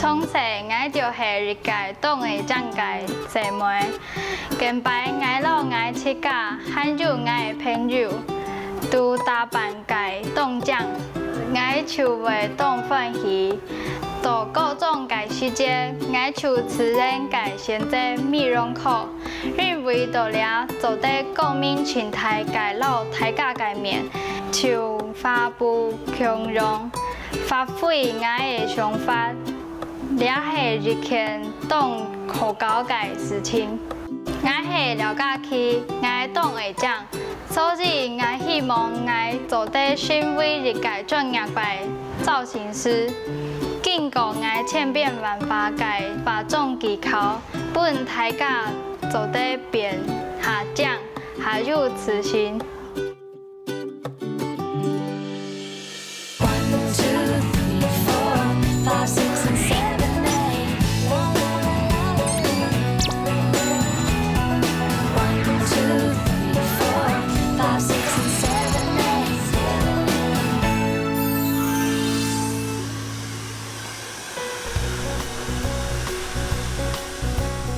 从小我就系日界当的长界姐妹，近排我老我七家，还有我的朋友，都打扮界当奖，我就会当欢喜。到各种界时节，我就自然界选择美容课，认为到了做得国民群体界老大家界面，就发布强容，发挥我的想法。了解日前当可交界事情，我是了解起我当会长，所以我希望我做得成为日界专业界造型师，经过我千变万化界化妆技巧，本大家做得变下降，还有自信。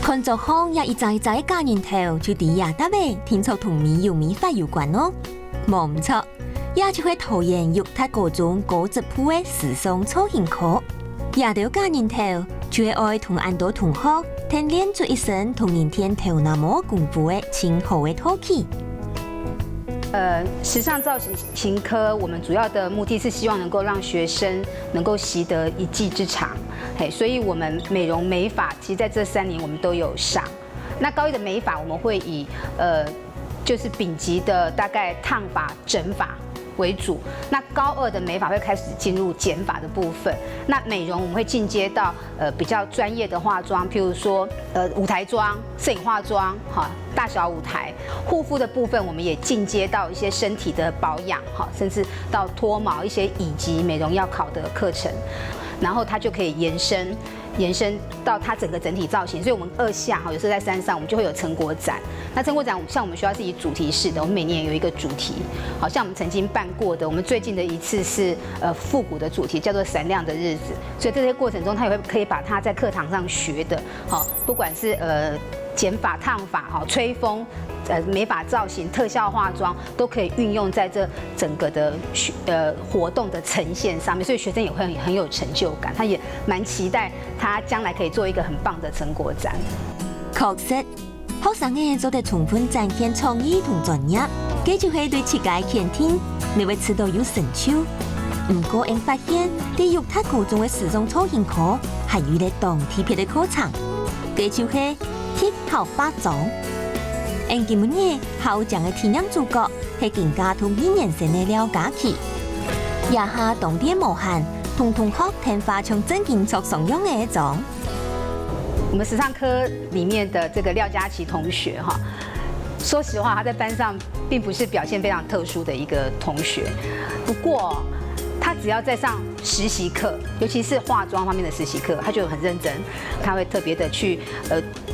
看作方也一扎一扎的假人头，就伫亚达尾听说同美有美法有关哦。冇唔错，也就会讨厌肉体各种高质朴的时尚造型课。亚条假人头就会爱同很多同学听练出一身同人天头那么功夫的亲好的陶器。时尚造型科，我们主要的目的是希望能够让学生能够习得一技之长，所以我们美容美发，其实在这3年我们都有上。那高一的美发，我们会以就是丙级的大概烫发、整发为主。那高2的美发会开始进入减发的部分。那美容我们会进阶到比较专业的化妆，譬如说舞台妆、摄影化妆，大小舞台。护肤的部分我们也进阶到一些身体的保养，甚至到脱毛一些乙级美容要考的课程，然后它就可以延伸到它整体造型。所以我们2下有时候在山上我们就会有成果展。那成果展像我们学校是以主题式的，我们每年有一个主题，好像我们曾经办过的，我们最近的一次是复古的主题，叫做闪亮的日子。所以这些过程中，他也会可以把他在课堂上学的，不管是剪发、烫发、吹风、美发造型、特效化妆，都可以运用在这整个的活动的呈现上面，所以学生也会很有成就感，他也蛮期待他将来可以做一个很棒的成果展。确实，学生嘅做得充分展现创意同专业，佢就会对设计肯定，你会吃到有成就。唔过，我发现啲肉体高中嘅时尚造型课还有咧当特别嘅课程，佢就是贴合化妆。因今日校长嘅体验主角係更加同1年生嘅了解起，也下當啲無限同同學聽化從正經作上用嘅種。我们时尚科里面的这个廖佳琪同学说实话，他在班上并不是表现非常特殊的一个同学，不过他只要在上实习课，尤其是化妆方面的实习课，他就很认真，他会特别的去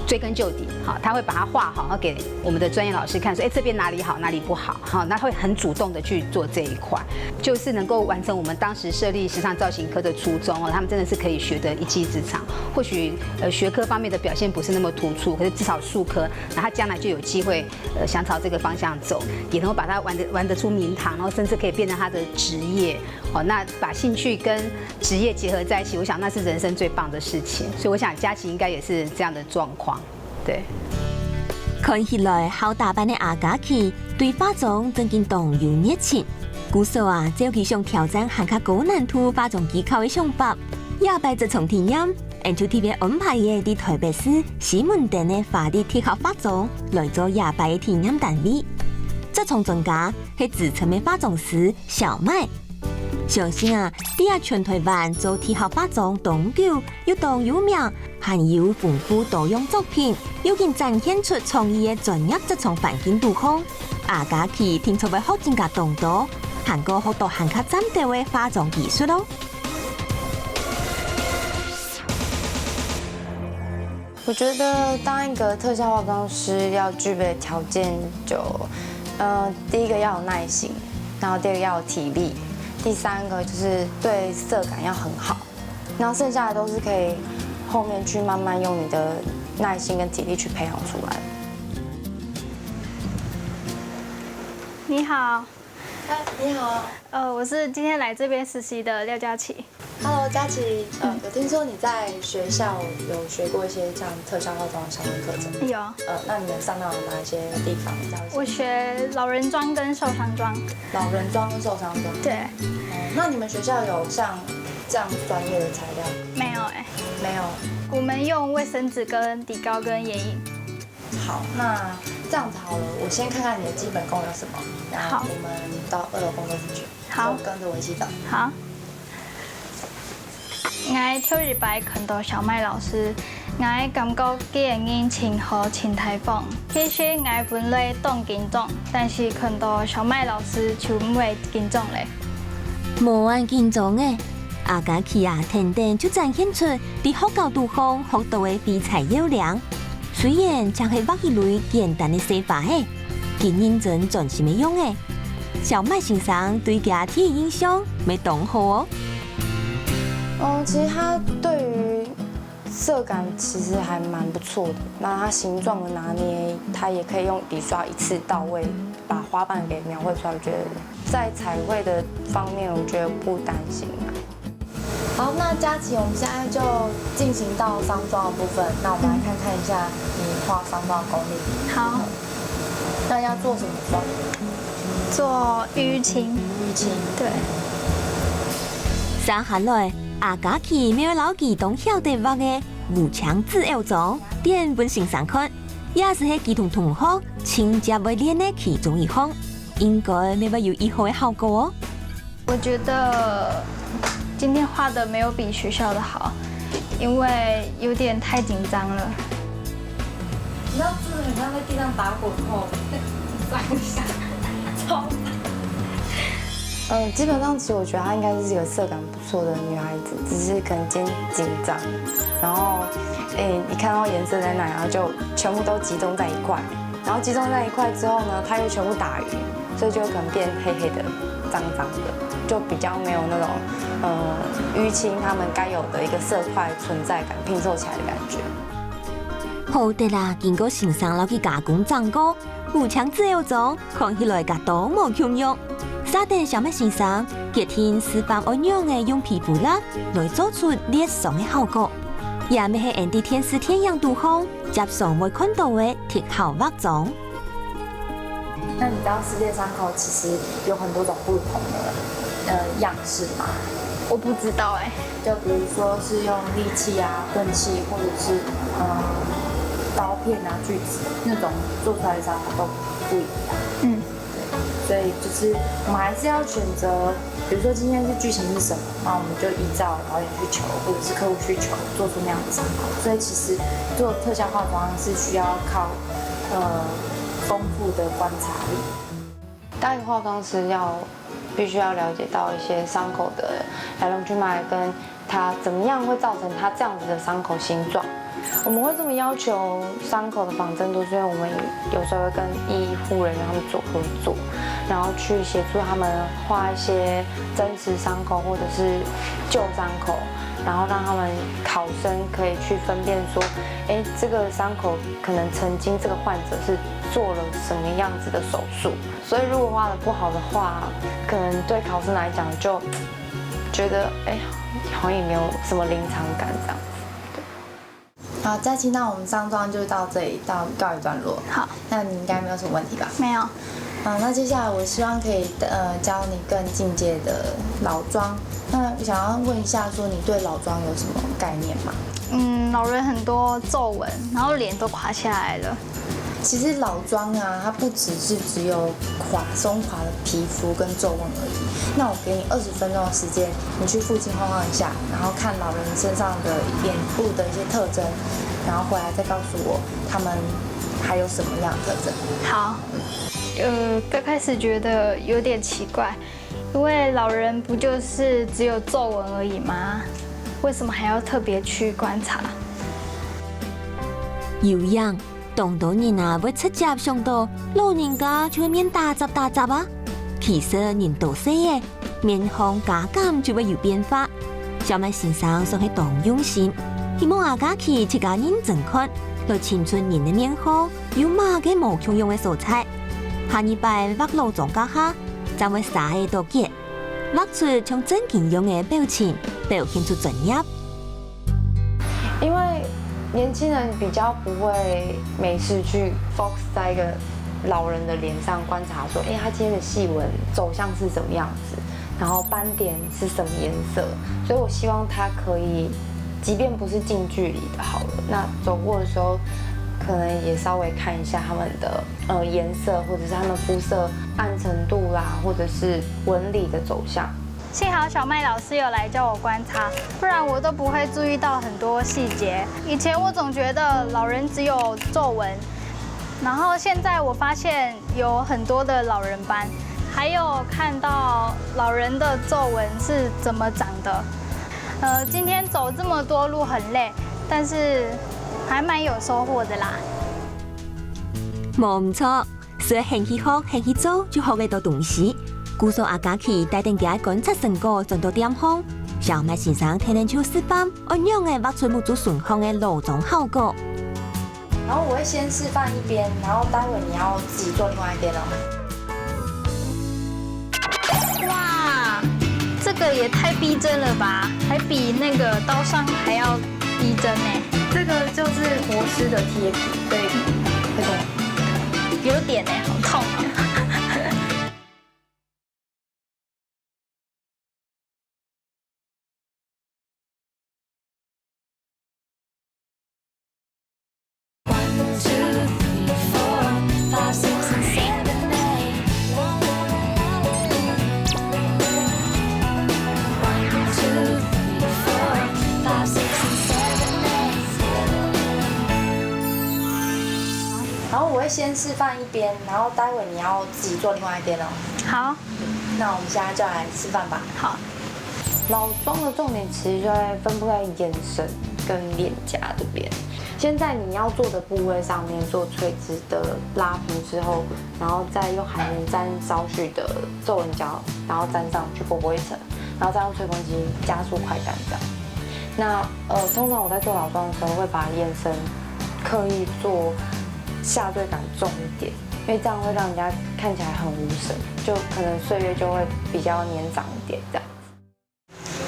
追根究底，他会把它画好，然后给我们的专业老师看，说，这边哪里好，哪里不好，那会很主动的去做这一块，就是能够完成我们当时设立时尚造型科的初衷他们真的是可以学得一技之长，或许学科方面的表现不是那么突出，可是至少术科，那他将来就有机会想朝这个方向走，也能够把它玩得出名堂，然后甚至可以变成他的职业，那把兴趣跟职业结合在一起，我想那是人生最棒的事情。所以我想佳琪应该也是这样的状况，对。看起來好打扮的阿佳琪對化妝真經當有熱情。故說只要佢想挑戰行較高難度化妝技巧的想法，也擺這從體驗，就特別安排嘅喺台北市西門町的法律貼合化妝來做也擺嘅體驗單位。這從專家係資深的化妝師小麥。相信啲全台灣做貼合化妝當久又當有名，含有豐富多樣作品，又見展現出創意嘅專業這種環境度空。阿佳琪聽說會學更加多，韓國學到韓國針對嘅化妝技術咯。我覺得當一個特效化妝師要具備的條件就，第一個要有耐心，然後第二個要有體力。第3個就是對色感要很好，然后剩下的都是可以后面去慢慢用你的耐心跟体力去培养出来。你好，你好我是今天来这边实习的廖佳琪。 ，Hello， 佳琪，有听说你在学校有学过一些像特效化妆的相关课程？有，那你们上到哪一些地方？我学老人妆跟受伤妆。老人妆跟受伤妆。对，那你们学校有像这样专业的材料？没有哎，没有。我们用卫生纸跟底膏跟眼影。好，那这样子好了，我先看看你的基本功有什么，然后我们到2楼工作室去。好，跟着我一起走。好。 我跳入摆看到小麦老师，我感覺佢嘅眼前和前台風。其實我本來當緊張，但是看到小麥老師就唔會緊張咧。無按緊張嘅，阿佳琪啊，天天就展現出喺學校度方學到嘅比才優良。雖然淨係畫一類簡單嘅寫法嘅，佢認真專心嘅用嘅。小麥先生對佢嘅印象未當好哦。 其實它對於色感其實還蠻不錯的。那它形狀的拿捏，它也可以用筆刷一次到位，把花瓣給描繪出來。我覺得在彩繪的方面，我覺得不擔心。好，那佳琪，我們現在就進行到商妝的部分。那我們來看看一下你畫商妝的功力。好。那要做什麼妝？做淤青。淤青。對。接下來。 阿佳琪沒有老記當曉得畫嘅無牆自由妝，點本欣賞看，也是喺佢同同學親接會練嘅其中一項，應該沒會有以後嘅效果哦。我覺得今天畫的沒有比學校的好，因為有點太緊張了。你知道真的很像在地上打滾後，轉一下，超。 基本上其實我覺得她應該是一個色感不錯的女孩子，只是可能今天緊張，然後，一看到顏色在那，然後就全部都集中在一塊，然後集中在一塊之後呢，它又全部打勻，所以就可能變黑黑的、髒髒的，就比較沒有那種，淤青他們該有的一個色塊存在感拼湊起來的感覺。好的啦，經過欣賞了佢加工整過，無牆自由妝看起來個多麼強用。 沙丁小麥先生決定示範按樣嘅用皮膚蠟來做出裂傷嘅效果，也咪係人哋天時天樣度方接上會看到嘅特效畫妝。那你知道撕裂傷口其實有很多種不同的樣式嗎？我不知道哎。就比如說是用利器啊、鈍器，或者是刀片啊、鋸子那種做出來的傷口都不一樣。所以就是我們還是要選擇，比如說今天是劇情是什麼，那我們就依照導演需求或者是客戶需求做出那樣的傷口。所以其實做特效化妝是需要靠豐富的觀察力。當一個化妝師必須要了解到一些傷口的來龍去脈，跟它怎麼樣會造成它這樣子的傷口形狀。我們會這麼要求傷口的仿真度，是因為我們有時候會跟醫護人員他們做合作，然後去協助他們畫一些真實傷口或者是舊傷口，然後讓他們考生可以去分辨說，這個傷口可能曾經這個患者是做了什麼樣子的手術，所以如果畫得不好的話，可能對考生來講就覺得好像也沒有什麼臨場感這樣。好，佳琪，那我們商妝就到這裡，到告一段落。好，那你應該沒有什麼問題吧？沒有。那接下來我希望可以教你更進階的老妝。那我想要問一下，說你對老妝有什麼概念嗎？老人很多皺紋，然後臉都垮下來了。其實老妝啊，它不只有鬆垮的皮膚跟皺紋而已。那我給你20分鐘的時間，你去附近晃晃一下，然後看老人身上的臉部的一些特徵，然後回來再告訴我他們還有什麼樣的特徵。好，剛開始覺得有點奇怪，因為老人不就是只有皺紋而已嗎？為什麼還要特別去觀察？有樣。當到人啊，會出街上到老人家就會面打雜啊。其實人到死嘅面孔加減就會有變化，小麦先生算是当用心，希望阿家去自家认真看，来青春人的面孔，有马嘅无穷用的素材。下一拜画路中家下，将会撒喺度结，画出像真正用的表情，表现出专业。因为年轻人比较不会没事去 focus 在一个老人的脸上观察说，他今天的细纹走向是什么样子，然后斑点是什么颜色，所以我希望他可以，即便不是近距离的好了，那走过的时候，可能也稍微看一下他们的颜色，或者是他们肤色暗沉度啦，或者是纹理的走向。幸好小麦老师有来教我观察，不然我都不会注意到很多细节。以前我总觉得老人只有皱纹，然后现在我发现有很多的老人斑，还有看到老人的皱纹是怎么长的。今天走这么多路很累，但是还蛮有收获的啦。冇唔錯，所以興起學、興起做就學嘅多東西。故說阿家去帶定嘅觀察成果轉到點方，小麥先生天天就示範按樣嘅畫出無足順風嘅路中效果。然後我會先示範一邊，然後待會你要自己做另外一邊哦。哇，這個也太逼真了吧，還比那個刀傷還要逼真呢。這個就是活屍的貼皮，所以會痛。有點呢，好痛啊！然後我會先示範一邊，然後待會你要自己做另外一邊哦。好，那我們現在就來示範吧。好。老妝的重點其實就在分布在眼神跟臉頰這邊。先在你要做的部位上面做垂直的拉平之後，然後再用海綿沾少許的皺紋膠，然後沾上去薄薄一層，然後再用吹風機加速快乾這樣。那通常我在做老妝的時候會把眼神刻意做下墜感重一點，因為這樣會讓人家看起來很無神，就可能歲月就會比較年長一點這樣。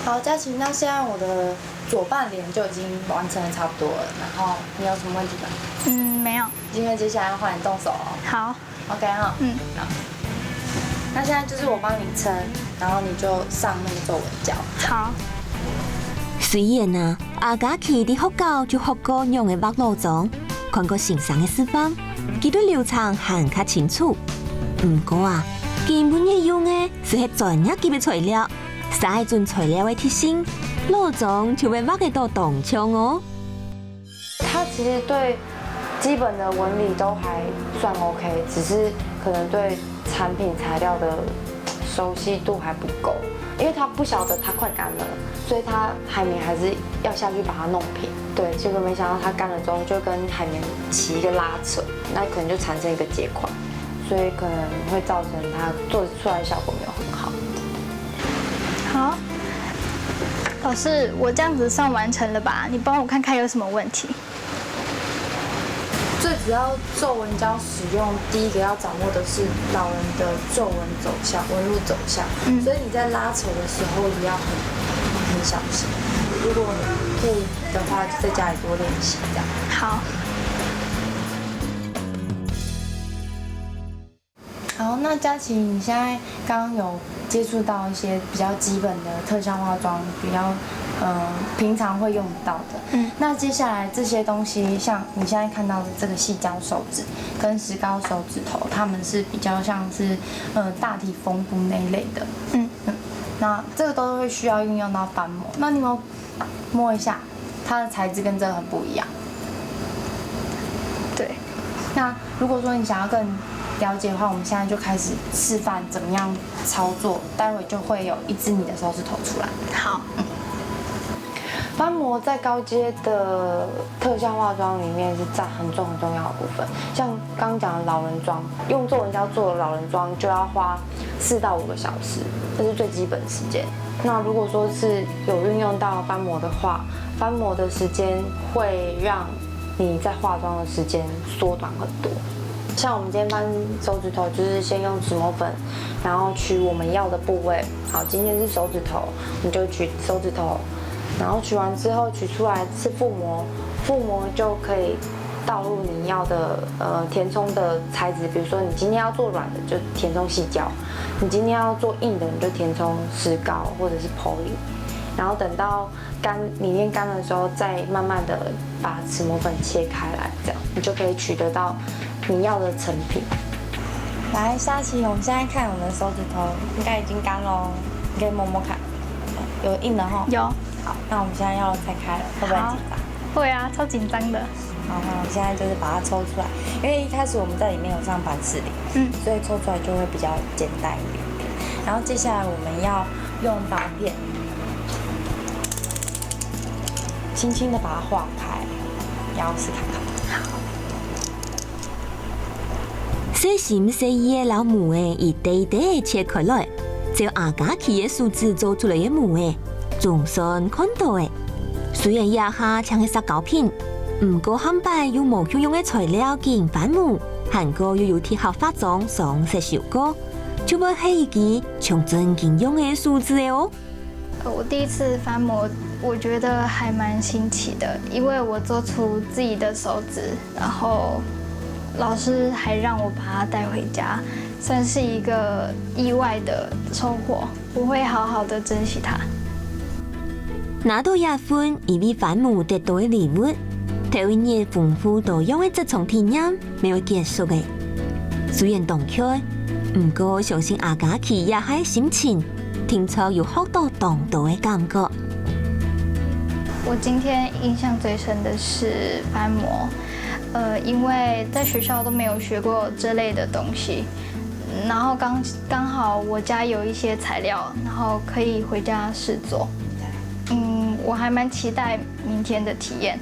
好，佳琪，那現在我的左半臉就已經完成得差不多了，然後你有什麼問題嗎？沒有。因為接下來要換你動手哦。好 ，OK 哈。好。那現在就是我幫你撐，然後你就上那個皺紋膠。好。雖然啊，阿家去啲學校就學過用嘅畫路妝，看過先生嘅示範，佢對流程很較清楚。不過啊，基本嘅用嘅是係專業級嘅材料。使盡材料嘅特性，路妝就會畫得到動槍哦。它其實對基本的紋理都還算 OK， 只是可能對產品材料的熟悉度還不夠，因為他不曉得它快乾了，所以他海綿還是要下去把它弄平。對，結果沒想到它乾了之後就跟海綿起一個拉扯，那可能就產生一個結塊，所以可能會造成它做出來的效果沒有很好。好，老師，我這樣子算完成了吧？你幫我看看有什麼問題。最主要皺紋膠使用，第一個要掌握的是老人的皺紋走向、紋路走向，所以你在拉扯的時候也要很小心。如果可以的話，就在家裡多練習這樣。好。好，那佳琪，你現在剛剛有接觸到一些比較基本的特效化妝，比較平常會用到的。那接下來這些東西，像你現在看到的這個矽膠手指跟石膏手指頭，它們是比較像是大體縫補那一類的。那這個都會需要運用到斑膜。那你們摸一下，它的材質跟這個很不一樣。對。那如果說你想要更了解的話，我們現在就開始示範怎麼樣操作，待會就會有一隻你的手指頭出來。好。翻模在高阶的特效化妆里面是占很重要的部分。像刚刚讲的老人妆，用皱纹胶做的老人妆就要花4到5个小时，这是最基本的时间。那如果说是有运用到翻模的话，翻模的时间会让你在化妆的时间缩短很多。像我们今天翻手指头，就是先用指模粉，然后取我们要的部位。好，今天是手指头，我们就取手指头，然后取完之后取出来是腹膜，腹膜就可以倒入你要的填充的材质，比如说你今天要做软的就填充细胶，你今天要做硬的你就填充石膏或者是 poly， 然后等到里面干的时候再慢慢的把齿模粉切开来，这样你就可以取得到你要的成品。来，沙琪，我们现在看我们的手指头应该已经干喽，你可以摸摸看，有硬的哈。有。好，那我们现在要拆开了，会不会很紧张？会啊，超紧张的。好，那我们现在就是把它抽出来，因为一开始我们在里面有上凡士林，所以抽出来就会比较简单一点点。然后接下来我们要用刀片，轻轻的把它划开，然后试看看。细心细意的老母诶，一堆堆切开来，照阿家去的数字做出来的母诶，总算看到诶。虽然腋下像是塑胶片，不过汉摆有无有用的材料进行翻模，韩国又有贴合化妆上色效果，就要系一支像真经用的数字的哦。我第一次翻模，我觉得还蛮新奇的，因为我做出自己的手指，然后老师还让我把它带回家，算是一个意外的收获，我会好好的珍惜它。拿到亚分，以为翻模得到的礼物，台湾日丰富多样的这场体验没有结束的。虽然动曲，不过相信阿家去也还心情，听出有好多动荡的感觉。我今天印象最深的是翻模，因为在学校都没有学过这类的东西，然后刚好我家有一些材料，然后可以回家试做。我还蛮期待明天的体验，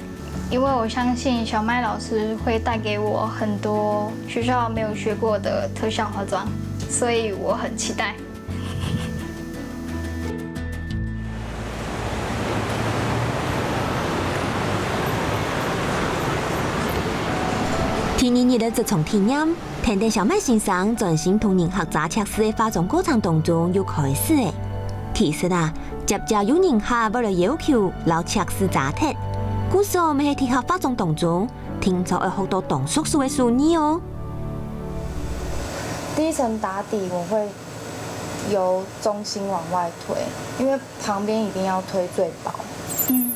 因为我相信小麦老师会带给我很多学校没有学过的特效化妆，所以我很期待。体验日的这场体验，听听小麦先生专心同人学杂测试的化妆过程当中又开始的。其实啊，接着有人下为了要求老测试杂特，故说我们喺贴合化妆当中，听说有好多动手术的术语哦。第一层打底我会由中心往外推，因为旁边一定要推最薄，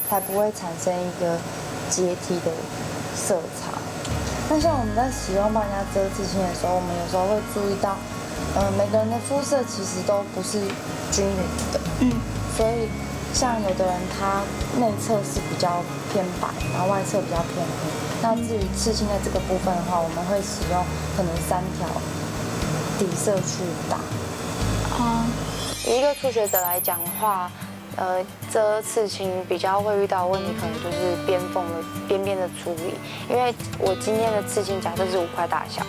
才不会产生一个阶梯的色差。那像我们在使用帮人家遮刺青的时候，我们有时候会注意到，每个人的肤色其实都不是均匀的，所以像有的人他内侧是比较偏白，然后外侧比较偏黑。那至于刺青的这个部分的话，我们会使用可能3条底色去打。以一个初学者来讲的话，遮刺青比较会遇到的问题，可能就是边缝的边边的处理。因为我今天的刺青假设是5块大小，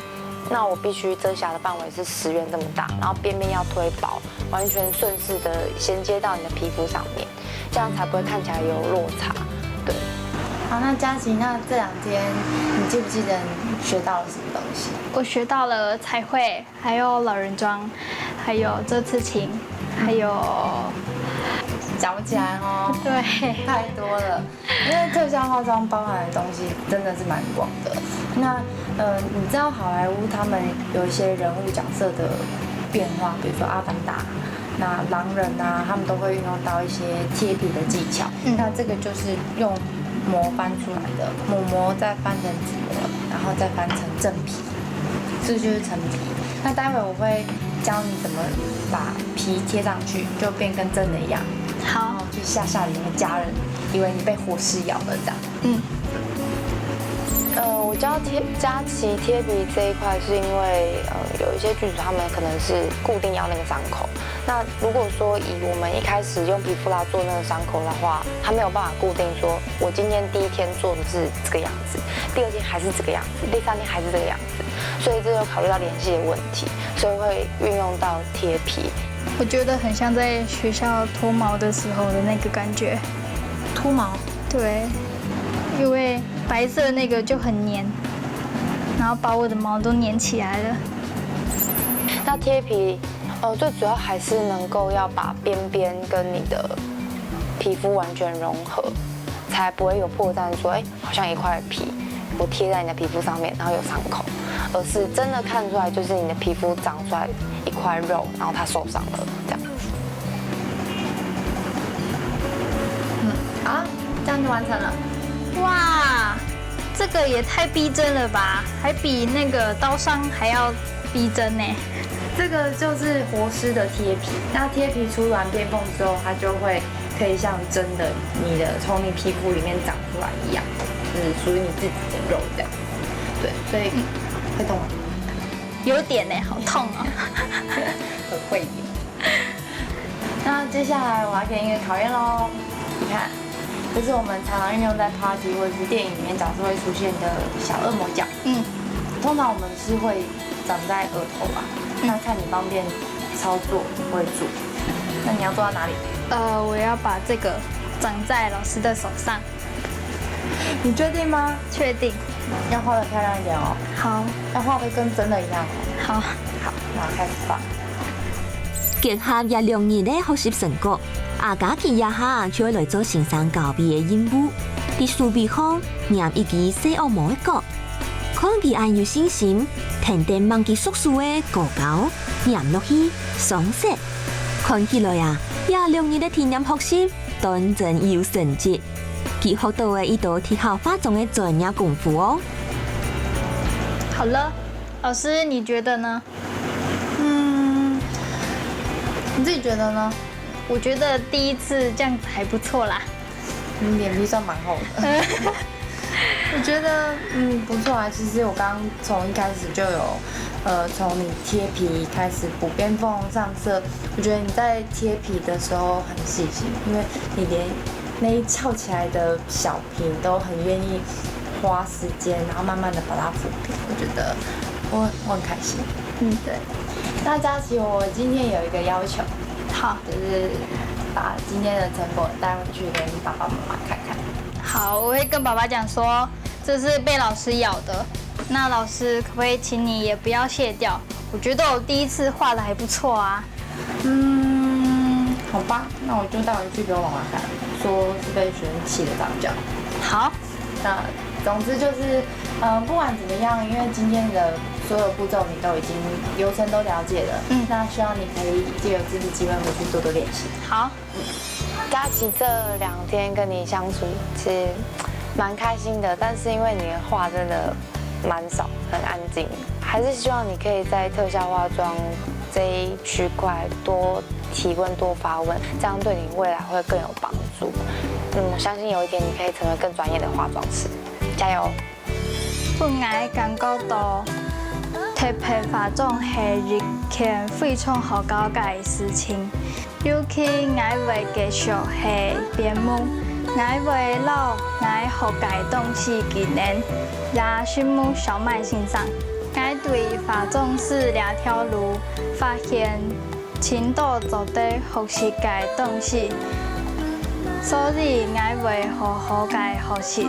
那我必须遮瑕的范围是10元这么大，然后边边要推薄，完全顺势的衔接到你的皮肤上面，这样才不会看起来有落差。对。好，那佳琪，那这2天你记不记得你学到了什么东西？我学到了彩绘，还有老人妆，还有遮刺青，还有讲不起来哦，对，太多了。因为特效化妆包含的东西真的是蛮广的。那你知道好莱坞他们有一些人物角色的变化，比如说《阿凡达》，那狼人啊，他们都会运用到一些贴皮的技巧。那这个就是用膜翻出来的，母膜再翻成子膜，然后再翻成正皮，这就是成皮。那待会我会教你怎么把皮贴上去，就变跟真的一样。好，去吓你们家人，以为你被活尸咬了这样。我我教佳琪贴皮这一块，是因为有一些剧组他们可能是固定要那个伤口。那如果说以我们一开始用皮肤蜡做那个伤口的话，它没有办法固定说，我今天第一天做的是这个样子，第二天还是这个样子，第三天还是这个样子，所以这就考虑到联系的问题，所以会运用到贴皮。我觉得很像在学校脱毛的时候的那个感觉。秃毛，对，因为白色那个就很黏，然后把我的毛都粘起来了。那贴皮，最主要还是能够要把边边跟你的皮肤完全融合，才不会有破绽说，好像一块皮我贴在你的皮肤上面，然后有伤口，而是真的看出来就是你的皮肤长出来一块肉，然后它受伤了这样。好，这样就完成了。哇，这个也太逼真了吧，还比那个刀伤还要逼真呢。这个就是活尸的贴皮，那贴皮出完变缝之后，它就会可以像真的从你皮肤里面长出来一样，就是属于你自己的肉这样。对，所以会痛吗？有点呢，好痛哦。很会演。那接下来我要给你一个考验喽，你看，这是我们常常运用在 party 或者是电影里面角色会出现的小恶魔角。通常我们是会长在额头啊。那看你方便操作会做，那你要做到哪里？我要把这个长在老师的手上。你确定吗？确定。要画得漂亮一点哦。好。要画得跟真的一样哦。好。好，那开始吧。結合一兩年嘅學習成果，阿假期一下就會來做線上教備嘅任務。喺數備方念一記小惡魔嘅歌，看佢愛有信心。停定忘記叔叔嘅過稿，念落去爽色，看起來啊，也兩年的體驗學習，當真有成績。佢學到嘅一道貼合化妝嘅專業功夫哦。好了，老師，你覺得呢？你自己覺得呢？我覺得第一次這樣子還不錯啦。你臉皮算蠻厚的。我覺得不錯啊，其實我剛從一開始就有，從你貼皮開始補邊縫上色，我覺得你在貼皮的時候很細心，因為你連那一翹起來的小皮都很願意花時間，然後慢慢的把它撫平，我覺得我很開心。對。那佳琪，我今天有一個要求，好，就是把今天的成果帶回去給你爸爸媽媽看看。好，我會跟爸爸講說，這是被老師咬的。那老師可不可以請你也不要卸掉？我覺得我第一次畫得還不錯啊。好吧，那我就帶回去給我媽媽看，說是被學生氣的長腳。好，那總之就是不管怎麼樣，因為今天的所有步驟你都已經流程都了解了，那希望你可以借由這次機會回去多多練習。好。佳琪這2天跟你相處，其實蠻開心的，但是因為你的話真的蠻少，很安靜，還是希望你可以在特效化妝這一區塊多提問、多發問，這樣對你未來會更有幫助。我相信有一天你可以成為更專業的化妝師，加油！本來感覺到貼皮化妝係一件非常好搞嘅事情。尤其我會繼續係編舞，我會留我學嘅東西技能，也心目小滿欣賞。我對化妝師這條路發現挺多值得學習嘅東西，所以我會好好嘅學習。